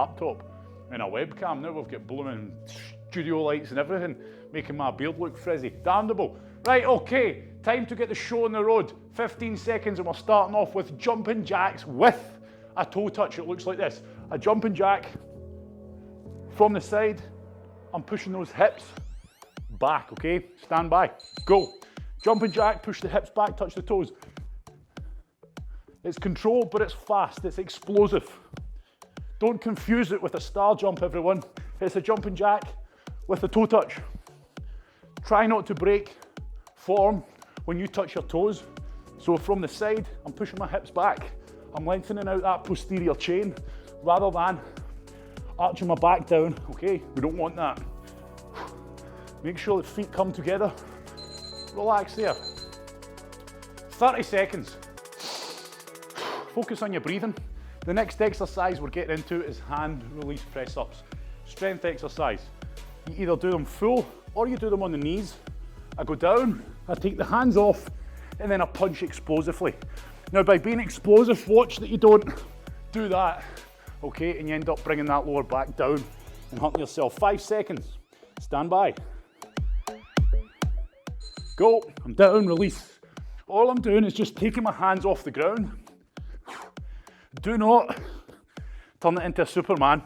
laptop and a webcam. Now we've got blooming studio lights and everything, making my beard look frizzy. Damnable. Right, okay, time to get the show on the road. 15 seconds and we're starting off with jumping jacks with a toe touch. It looks like this. A jumping jack from the side. I'm pushing those hips back, okay? Stand by, go. Jumping jack, push the hips back, touch the toes. It's controlled, but it's fast, it's explosive. Don't confuse it with a star jump, everyone. It's a jumping jack with a toe touch. Try not to break form when you touch your toes. So from the side, I'm pushing my hips back. I'm lengthening out that posterior chain rather than arching my back down, okay? We don't want that. Make sure the feet come together. Relax there. 30 seconds. Focus on your breathing. The next exercise we're getting into is hand release press ups. Strength exercise. You either do them full or you do them on the knees. I go down, I take the hands off, and then I punch explosively. Now by being explosive, watch that you don't do that, okay? And you end up bringing that lower back down and hurting yourself. 5 seconds, stand by. Go, I'm down, release. All I'm doing is just taking my hands off the ground. Do not turn it into a Superman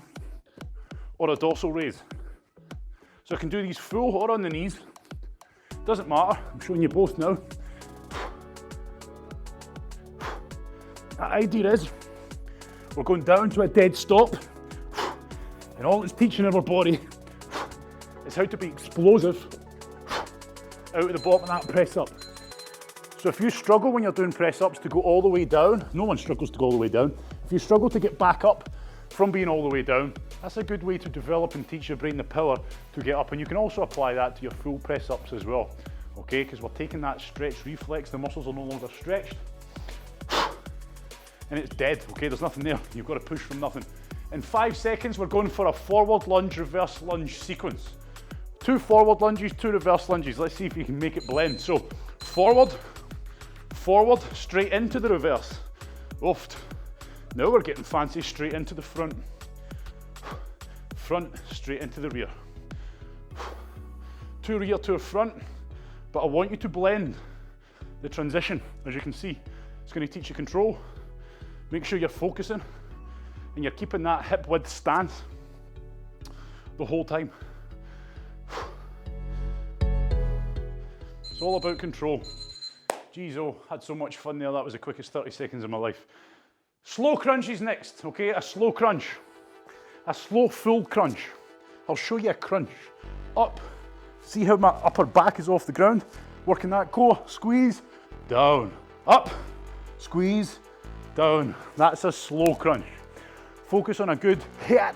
or a dorsal raise. So I can do these full or on the knees. Doesn't matter, I'm showing you both now. The idea is we're going down to a dead stop, and all it's teaching our body is how to be explosive out of the bottom of that press up. So if you struggle when you're doing press ups to go all the way down, no one struggles to go all the way down. If you struggle to get back up from being all the way down, that's a good way to develop and teach your brain the power to get up. And you can also apply that to your full press ups as well, okay? Because we're taking that stretch reflex, the muscles are no longer stretched, and it's dead, okay? There's nothing there, you've got to push from nothing. In 5 seconds, we're going for a forward lunge, reverse lunge sequence. 2 forward lunges, 2 reverse lunges. Let's see if you can make it blend. So forward, forward, straight into the reverse. Oof. Now we're getting fancy, straight into the front. Front, straight into the rear. 2 rear, 2 front. But I want you to blend the transition. As you can see, it's going to teach you control. Make sure you're focusing and you're keeping that hip width stance the whole time. It's all about control. Geez, oh, had so much fun there. That was the quickest 30 seconds of my life. Slow crunch is next, okay? A slow crunch. A slow full crunch. I'll show you a crunch. Up. See how my upper back is off the ground? Working that core. Squeeze. Down. Up. Squeeze. Down. That's a slow crunch. Focus on a good hit.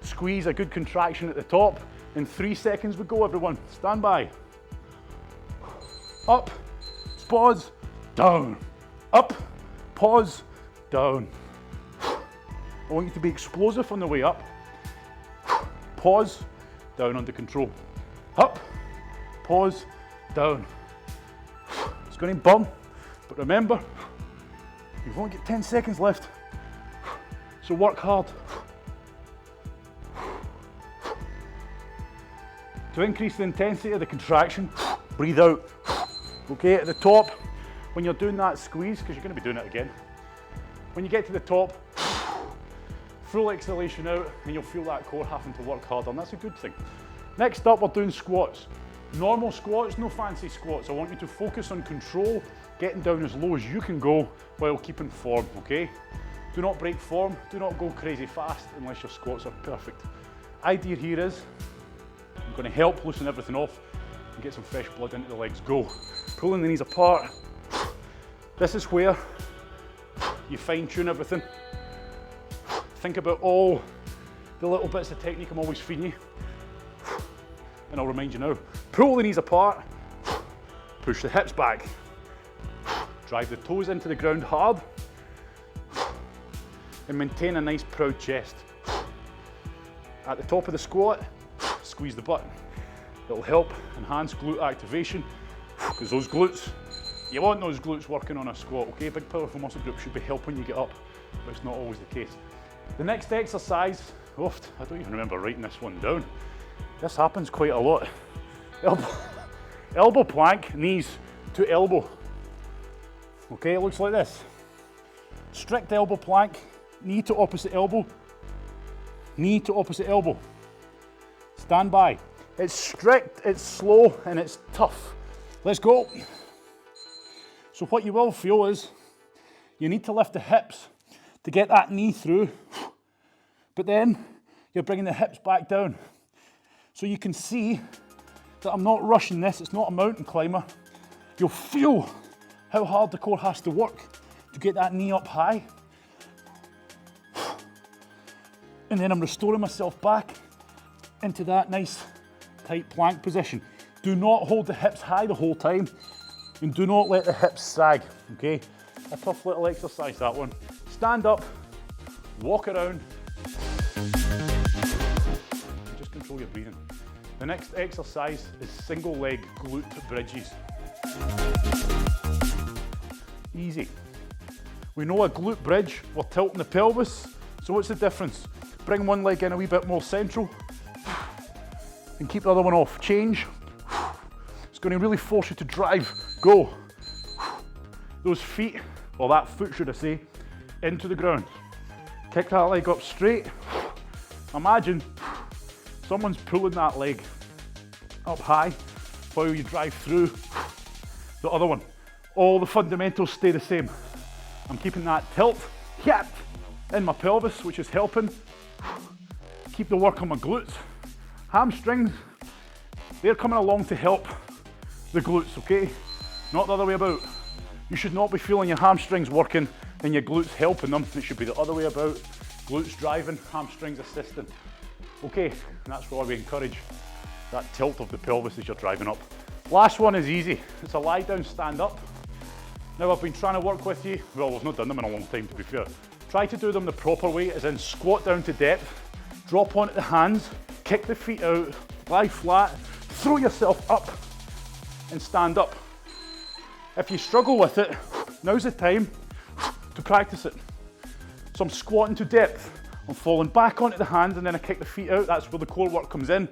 Squeeze, a good contraction at the top. In 3 seconds we go, everyone. Stand by. Up. Pause. Down. Up. Pause. Down. I want you to be explosive on the way up. Pause. Down under control. Up. Pause. Down. It's going to burn, but remember, you've only got 10 seconds left. So work hard. To increase the intensity of the contraction, breathe out. Okay, at the top, when you're doing that squeeze, because you're going to be doing it again, when you get to the top, full exhalation out, and you'll feel that core having to work harder, and that's a good thing. Next up, we're doing squats. Normal squats, no fancy squats. I want you to focus on control, getting down as low as you can go while keeping form, okay? Do not break form, do not go crazy fast unless your squats are perfect. Idea here is, I'm going to help loosen everything off and get some fresh blood into the legs. Go. Pulling the knees apart. This is where you fine tune everything. Think about all the little bits of technique I'm always feeding you. And I'll remind you now. Pull the knees apart. Push the hips back. Drive the toes into the ground hard. And maintain a nice proud chest. At the top of the squat, squeeze the butt. It'll help enhance glute activation, because those glutes, you want those glutes working on a squat, okay? Big powerful muscle group should be helping you get up, but it's not always the case. The next exercise, Oof, I don't even remember writing this one down. This happens quite a lot. Elbow plank, knees to elbow. Okay, it looks like this. Strict elbow plank, knee to opposite elbow, knee to opposite elbow. Stand by. It's strict, it's slow, and it's tough. Let's go. So what you will feel is you need to lift the hips to get that knee through, but then you're bringing the hips back down. So you can see that I'm not rushing this, it's not a mountain climber. You'll feel how hard the core has to work to get that knee up high. And then I'm restoring myself back into that nice tight plank position. Do not hold the hips high the whole time, and do not let the hips sag, okay? A tough little exercise, that one. Stand up, walk around, just control your breathing. The next exercise is single leg glute bridges. Easy. We know a glute bridge, we're tilting the pelvis, so what's the difference? Bring one leg in a wee bit more central and keep the other one off. Change. It's going to really force you to drive. Go. Those feet, or that foot should I say, into the ground. Kick that leg up straight. Imagine someone's pulling that leg up high while you drive through the other one. All the fundamentals stay the same. I'm keeping that tilt in my pelvis, which is helping keep the work on my glutes. Hamstrings, they're coming along to help the glutes, okay? Not the other way about. You should not be feeling your hamstrings working and your glutes helping them. It should be the other way about. Glutes driving, hamstrings assisting. Okay, and that's why we encourage that tilt of the pelvis as you're driving up. Last one is easy. It's a lie down stand up. Now I've been trying to work with you, well we've not done them in a long time to be fair. Try to do them the proper way, as in squat down to depth, drop onto the hands, kick the feet out, lie flat, throw yourself up and stand up. If you struggle with it, now's the time to practice it. So I'm squatting to depth, I'm falling back onto the hands and then I kick the feet out, that's where the core work comes in.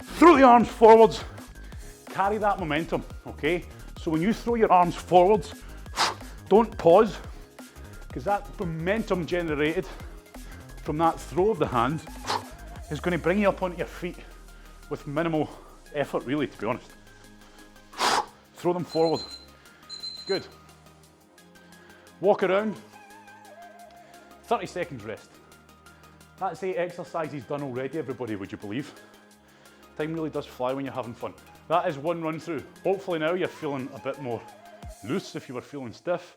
Throw the arms forwards, carry that momentum, okay? So when you throw your arms forwards, don't pause, because that momentum generated from that throw of the hands is going to bring you up onto your feet with minimal effort, really, to be honest. Throw them forward. Good. Walk around. 30 seconds rest. That's 8 exercises done already, everybody, would you believe? Time really does fly when you're having fun. That is one run through. Hopefully now you're feeling a bit more loose if you were feeling stiff.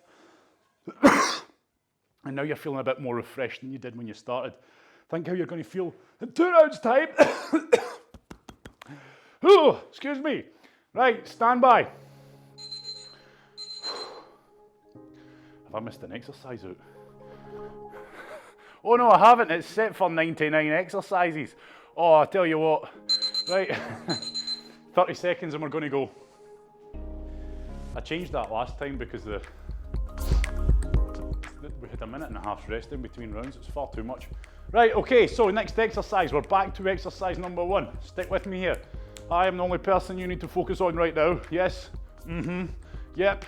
And now you're feeling a bit more refreshed than you did when you started. Think how you're going to feel in 2 rounds time. Oh, excuse me. Right, stand by. Have I missed an exercise out? Oh no, I haven't. It's set for 99 exercises. Oh, I tell you what. Right, 30 seconds and we're going to go. I changed that last time because we had a minute and a half rest in between rounds. It's far too much. Right, okay, so next exercise. We're back to exercise number 1. Stick with me here. I am the only person you need to focus on right now. Yes? Yep.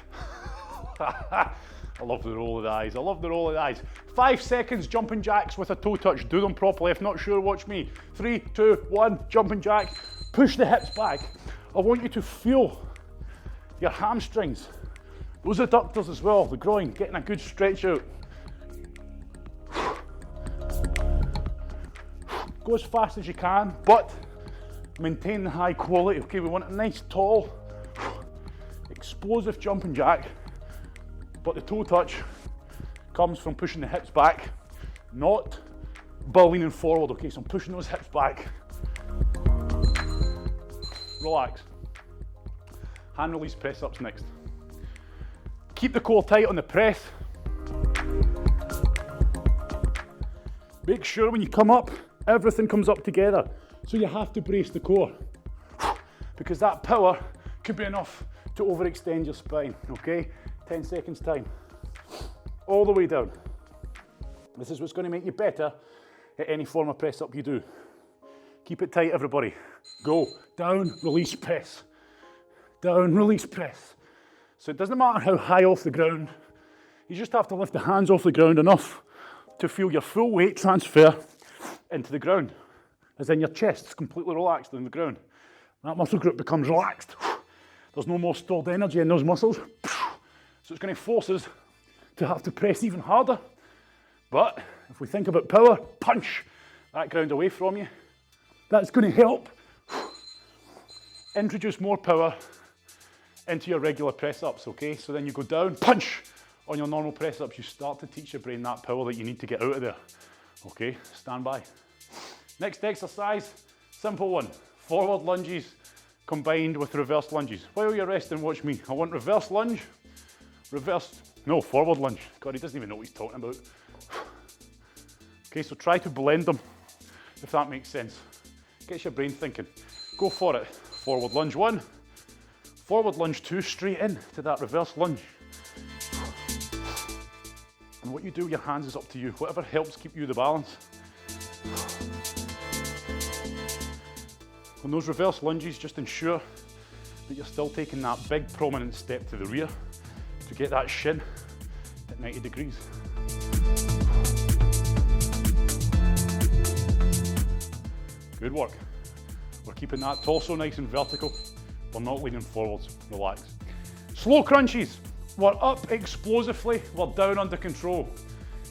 I love the roll of the eyes. I love the roll of the eyes. 5 seconds jumping jacks with a toe touch. Do them properly. If not sure, watch me. 3, 2, 1, jumping jack. Push the hips back. I want you to feel your hamstrings. Those adductors as well, the groin, getting a good stretch out. Go as fast as you can, but maintain the high quality. Okay, we want a nice, tall, explosive jumping jack. But the toe touch comes from pushing the hips back, not leaning forward. Okay, so I'm pushing those hips back. Relax. Hand release press ups next. Keep the core tight on the press. Make sure when you come up, everything comes up together. So you have to brace the core, because that power could be enough to overextend your spine, okay? 10 seconds time. All the way down. This is what's going to make you better at any form of press up you do. Keep it tight, everybody. Go, down, release, press. Down, release, press. So it doesn't matter how high off the ground, you just have to lift the hands off the ground enough to feel your full weight transfer into the ground. As in your chest is completely relaxed on the ground. That muscle group becomes relaxed. There's no more stored energy in those muscles. So it's going to force us to have to press even harder. But if we think about power, punch that ground away from you. That's going to help introduce more power into your regular press-ups, okay? So then you go down, punch on your normal press-ups. You start to teach your brain that power that you need to get out of there, okay? Stand by. Next exercise, simple one. Forward lunges combined with reverse lunges. While you're resting, watch me. I want reverse lunge, forward lunge. God, he doesn't even know what he's talking about. Okay, so try to blend them, if that makes sense. Gets your brain thinking. Go for it. Forward lunge 1, forward lunge 2, straight in to that reverse lunge. And what you do with your hands is up to you. Whatever helps keep you the balance. On those reverse lunges, just ensure that you're still taking that big prominent step to the rear to get that shin at 90 degrees. Good work. We're keeping that torso nice and vertical. We're not leaning forwards. Relax. Slow crunches. We're up explosively. We're down under control.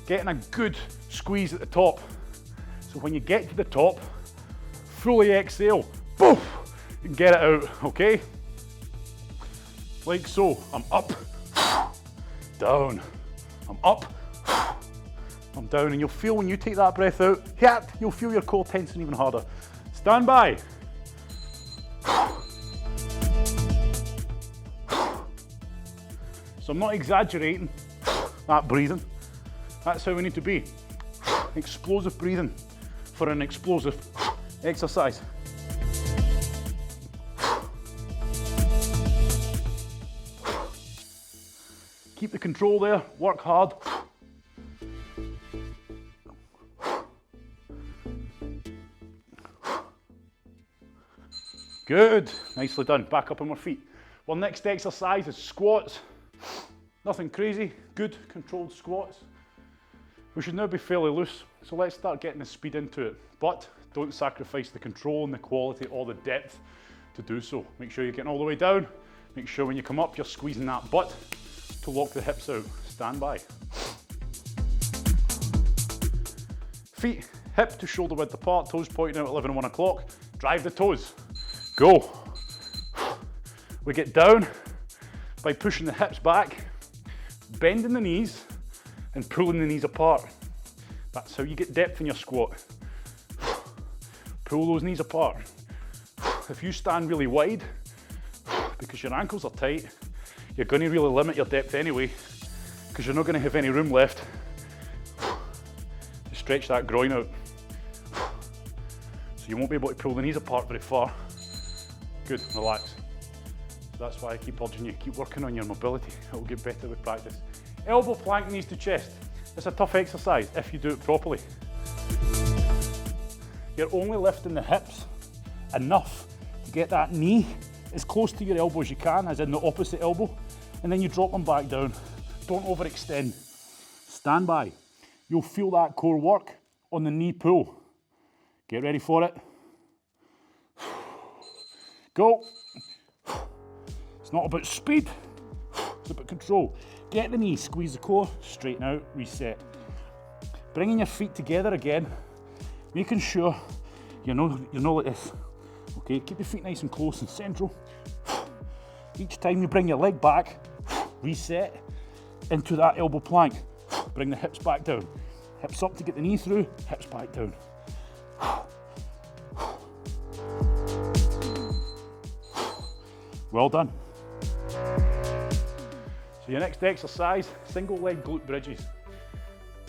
Getting a good squeeze at the top. So when you get to the top, fully exhale. Boof! And get it out, okay? Like so. I'm up, down. I'm up, I'm down. And you'll feel when you take that breath out, you'll feel your core tension even harder. Stand by. So I'm not exaggerating that breathing. That's how we need to be. Explosive breathing for an explosive exercise. Keep the control there, work hard. Good, nicely done. Back up on our feet. Well, next exercise is squats. Nothing crazy, good controlled squats. We should now be fairly loose, so let's start getting the speed into it. But don't sacrifice the control and the quality or the depth to do so. Make sure you're getting all the way down. Make sure when you come up, you're squeezing that butt to lock the hips out. Stand by. Feet hip to shoulder width apart, toes pointing out at 11 and 1 o'clock. Drive the toes. Go. We get down by pushing the hips back, bending the knees, and pulling the knees apart. That's how you get depth in your squat. Pull those knees apart. If you stand really wide, because your ankles are tight, you're going to really limit your depth anyway, because you're not going to have any room left to stretch that groin out. So you won't be able to pull the knees apart very far. Good, relax. So that's why I keep urging you, keep working on your mobility. It will get better with practice. Elbow plank, knees to chest. It's a tough exercise if you do it properly. You're only lifting the hips enough to get that knee as close to your elbow as you can, as in the opposite elbow, and then you drop them back down. Don't overextend. Stand by. You'll feel that core work on the knee pull. Get ready for it. Go. It's not about speed, it's about control. Get the knee, squeeze the core, straighten out, reset. Bringing your feet together again, making sure you're not like this. Okay, keep your feet nice and close and central. Each time you bring your leg back, reset into that elbow plank. Bring the hips back down. Hips up to get the knee through, hips back down. Well done. So your next exercise, single leg glute bridges.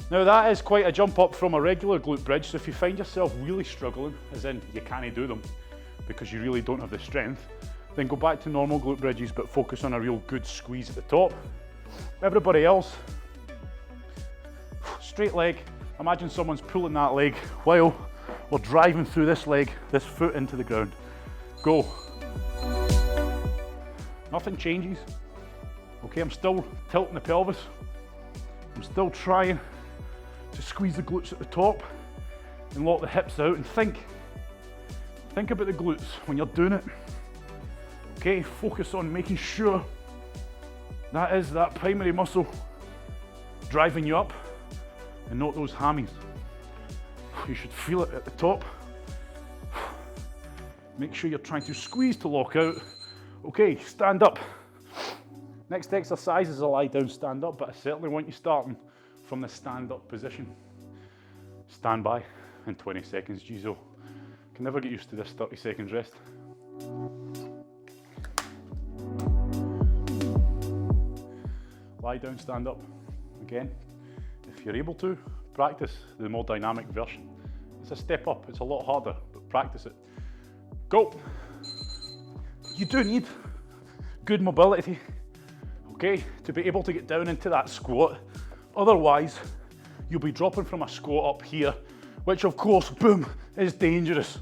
Now that is quite a jump up from a regular glute bridge, so if you find yourself really struggling, as in you can't do them because you really don't have the strength, then go back to normal glute bridges but focus on a real good squeeze at the top. Everybody else, straight leg, Imagine someone's pulling that leg while we're driving through this leg, this foot into the ground. Go. Nothing changes. Okay, I'm still tilting the pelvis. I'm still trying to squeeze the glutes at the top and lock the hips out, and think about the glutes when you're doing it. Okay, focus on making sure that is that primary muscle driving you up and not those hammies. You should feel it at the top. Make sure you're trying to squeeze to lock out. Okay, stand up. Next exercise is a lie down stand up, but I certainly want you starting from the stand up position. Stand by in 20 seconds, Jizo. Can never get used to this 30 seconds rest. Lie down, stand up. Again, if you're able to, practice the more dynamic version. It's a step up, it's a lot harder, but practice it. Go. You do need good mobility, okay, to be able to get down into that squat. Otherwise, you'll be dropping from a squat up here, which of course, boom, is dangerous.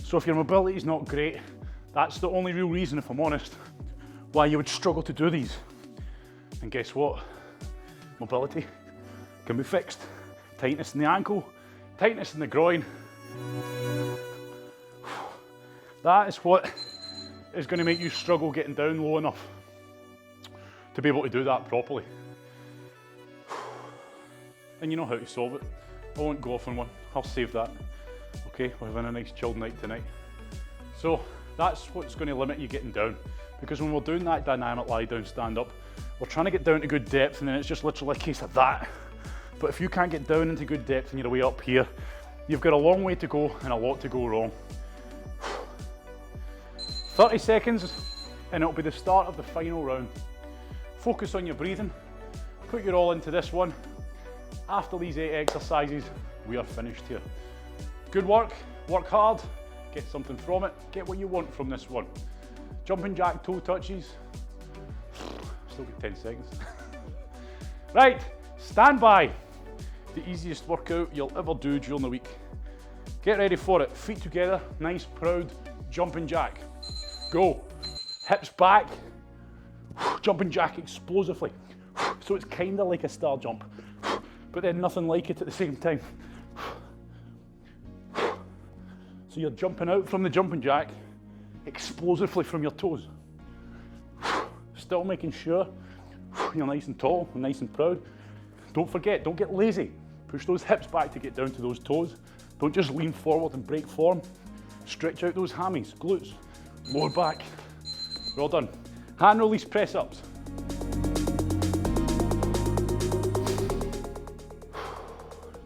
So if your mobility is not great, that's the only real reason, if I'm honest, why you would struggle to do these. And guess what? Mobility can be fixed. Tightness in the ankle, tightness in the groin. That is what is going to make you struggle getting down low enough to be able to do that properly. And you know how to solve it. I won't go off on one, I'll save that. Okay, we're having a nice chilled night tonight. So that's what's going to limit you getting down. Because when we're doing that dynamic lie down stand up, we're trying to get down to good depth, and then it's just literally a case of that. But if you can't get down into good depth and you're way up here, you've got a long way to go and a lot to go wrong. 30 seconds and it'll be the start of the final round. Focus on your breathing, put your all into this one. After these 8 exercises, we are finished here. Good work, work hard, get something from it, get what you want from this one. Jumping jack toe touches, still got 10 seconds. Right, stand by. The easiest workout you'll ever do during the week. Get ready for it, feet together, nice proud jumping jack. Go, hips back, jumping jack explosively. So it's kind of like a star jump, but then nothing like it at the same time. So you're jumping out from the jumping jack explosively from your toes. Still making sure you're nice and tall and nice and proud. Don't forget, don't get lazy. Push those hips back to get down to those toes. Don't just lean forward and break form. Stretch out those hammies, glutes, lower back. Well done. Hand release press ups.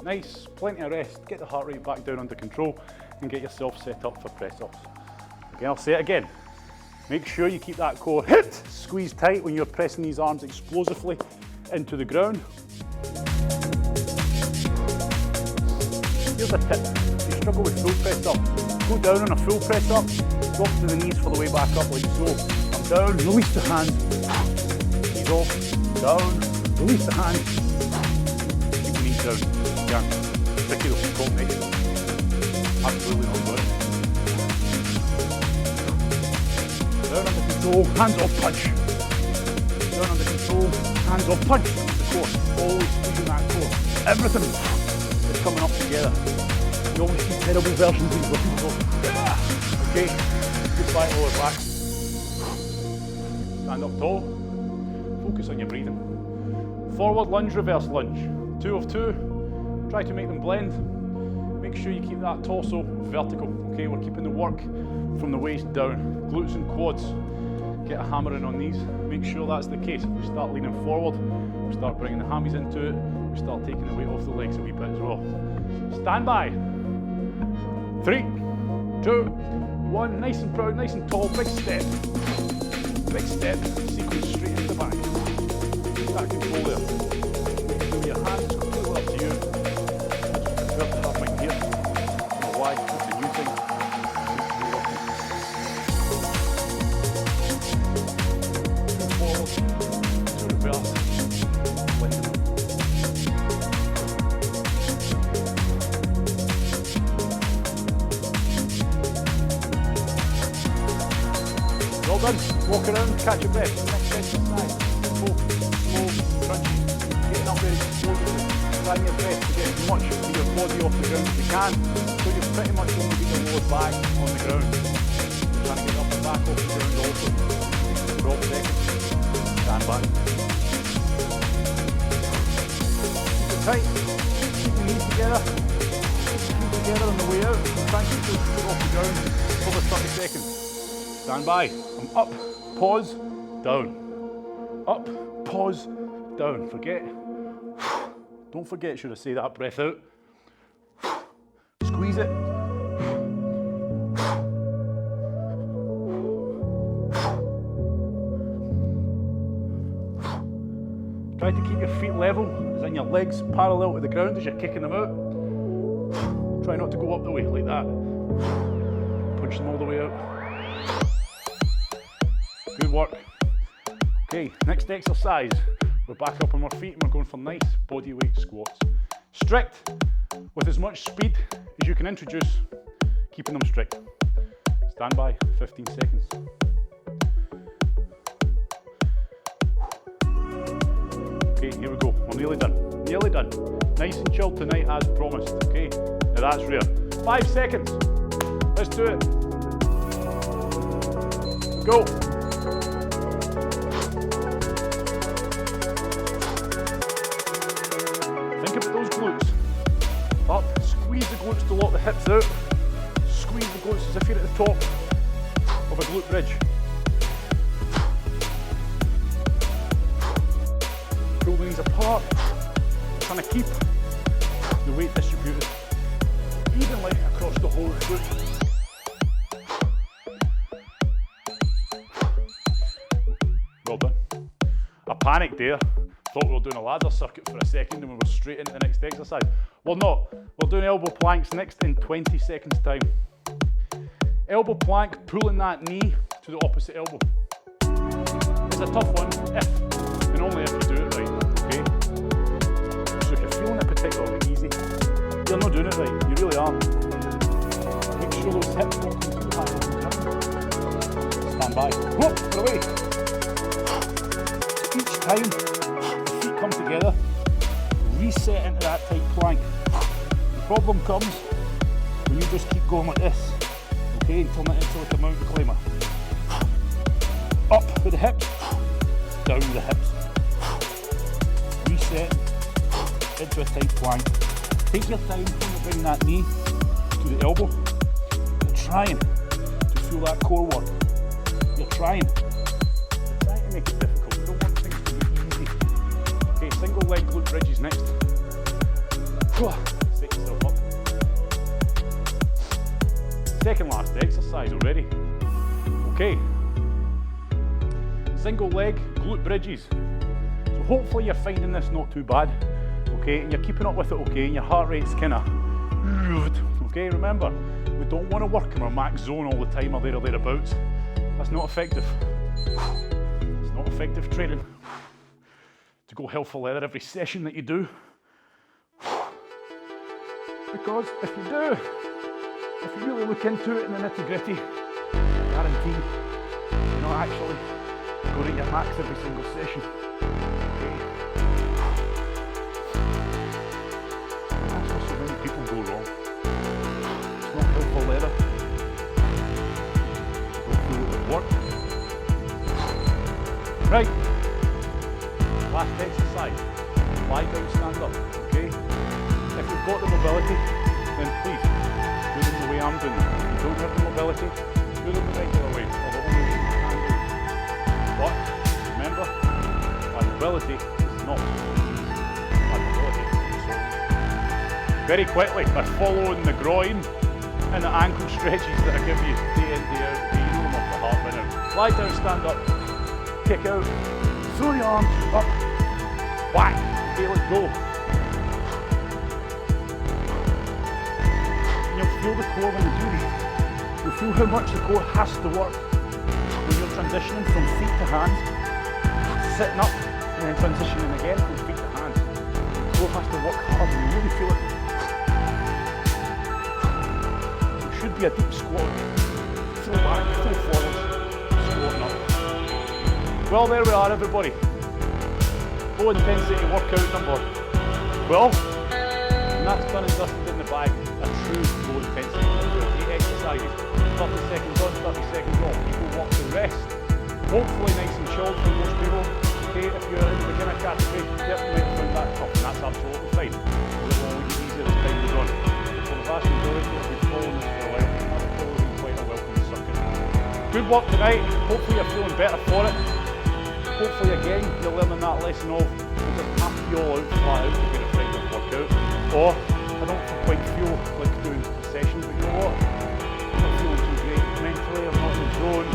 Nice, plenty of rest. Get the heart rate back down under control and get yourself set up for press ups. Again, I'll say it again. Make sure you keep that core hit, squeeze tight when you're pressing these arms explosively into the ground. Here's a tip, if you struggle with full press up, go down on a full press up, drop to the knees for the way back up like so. I'm down, release the hand, knees off, down, release the hand, keep the knees down. Yeah, sticky those combination. Absolutely not good. Down under control, hands off punch. Down under control, hands off punch. The core, always squeezing that core. Everything is coming up together. You always see terrible versions of these where people go, yeah. Okay, goodbye lower back. Stand up tall, focus on your breathing. Forward lunge, reverse lunge. 2 of 2, try to make them blend. Make sure you keep that torso vertical. Okay, we're keeping the work from the waist down. Glutes and quads, get a hammering on these. Make sure that's the case. If we start leaning forward, we start bringing the hammies into it, we start taking the weight off the legs a wee bit as well. Stand by. 3, 2, 1, nice and proud, nice and tall, big step, sequence straight into the back. Keep that control there. Make sure your hands completely up to you. I just prefer to have mine here. I don't know why, it's a new thing. Two forward, two reverse, lighten up. done. Walk around, catch your breath. Next exercise. Focus, slow, crunchy. Getting up very slowly. Trying your best to get as much of your body off the ground as you can. So you're pretty much only getting your lower back on the ground. You're trying to get up and back off the ground also. 12 seconds. Stand back. Keep it tight. Keep your knees together. Keep together on the way out. Try and keep your foot off the ground over 30 seconds. Stand by. I'm up, pause, down. Up, pause, down. Don't forget, should I say that breath out? Squeeze it. Try to keep your feet level, as in your legs parallel to the ground as you're kicking them out. Try not to go up the way like that. Punch them all the way out. Good work. Okay, next exercise. We're back up on our feet and we're going for nice body weight squats. Strict, with as much speed as you can introduce, keeping them strict. Stand by, 15 seconds. Okay, here we go. We're nearly done. Nearly done. Nice and chilled tonight as promised. Okay, now that's rare. 5 seconds. Let's do it. Go. Think about those glutes. Up, squeeze the glutes to lock the hips out. Squeeze the glutes as if you're at the top of a glute bridge. Pull the knees apart. Trying to keep the weight distributed evenly across the whole foot. Well done. I panicked there. Thought we were doing a ladder circuit for a second and we were straight into the next exercise. We're not. We're doing elbow planks next in 20 seconds time. Elbow plank, pulling that knee to the opposite elbow. It's a tough one if and only if you do it right, okay? So if you're feeling it particularly easy, you're not doing it right, you really aren't. Make sure those hips don't come too high off the ground. Stand by. Whoop, get away. So each time come together, reset into that tight plank. The problem comes when you just keep going like this, okay, and turn it into like a mountain climber. Up with the hips, down with the hips. Reset into a tight plank. Take your time when you bring that knee to the elbow. You're trying to feel that core work. You're trying to make it difficult. You don't want things to be easy. Okay, single leg glute bridges next. Set yourself up. Second last exercise already. Okay. Single leg glute bridges. So hopefully you're finding this not too bad. Okay, and you're keeping up with it okay, and your heart rate's kinda okay, remember, we don't want to work in our max zone all the time or there or thereabouts. That's not effective. It's not effective training. To go hell for leather every session that you do. Because if you do, if you really look into it in the nitty gritty, guarantee you're not actually going at your max every single session. Okay. That's where so many people go wrong. It's not hell for leather. Go through it with work. Right. Last exercise, lie down, stand up, okay? If you've got the mobility, then please, do them the way I'm doing them. If you don't have the mobility, do them the regular way, or the only way you can do. But, remember, my mobility is not my mobility is so easy. Very quickly, by following the groin and the ankle stretches that I give you day in, day out, you know them off the heart by now. Lie down, stand up, kick out, throw your arms up, whack, okay, let's go. You'll feel the core when you do these. You'll feel how much the core has to work when you're transitioning from feet to hands, sitting up and then transitioning again from feet to hands. The core has to work hard and you really feel it. So it should be a deep squat. Throw back, throw forward, squat. floating up. Well, there we are, everybody. Low intensity workout number 12. And that's done and dusted in the bag. A true low intensity workout. 8 exercises. 30 seconds on, 30 seconds off. People walk the rest. Hopefully nice and chilled for most people. Okay, if you're in the beginner category, yep, you might find that tough, and that's absolutely fine. It will only get easier as time goes on. For the vast majority of you following this for a while, that's probably quite a welcome circuit. Good work tonight. Hopefully you're feeling better for it. Hopefully again, you're learning that lesson of you don't have to be all out flat out to get a effective workout. Or, I don't quite feel like doing the session, but you know what? I'm not feeling too great mentally, I'm not in the zone.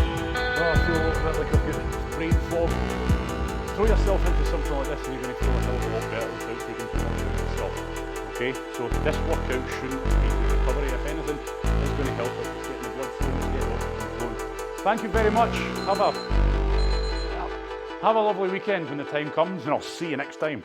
Oh, I feel a little bit like I've got brain fog. Throw yourself into something like this and you're going to feel a hell of a lot better without taking too much of yourself. Okay, so this workout shouldn't be recovery. If anything, it's going to help it. It's getting the blood flowing, it's getting oxygen flowing. Thank you very much. Have a lovely weekend when the time comes, and I'll see you next time.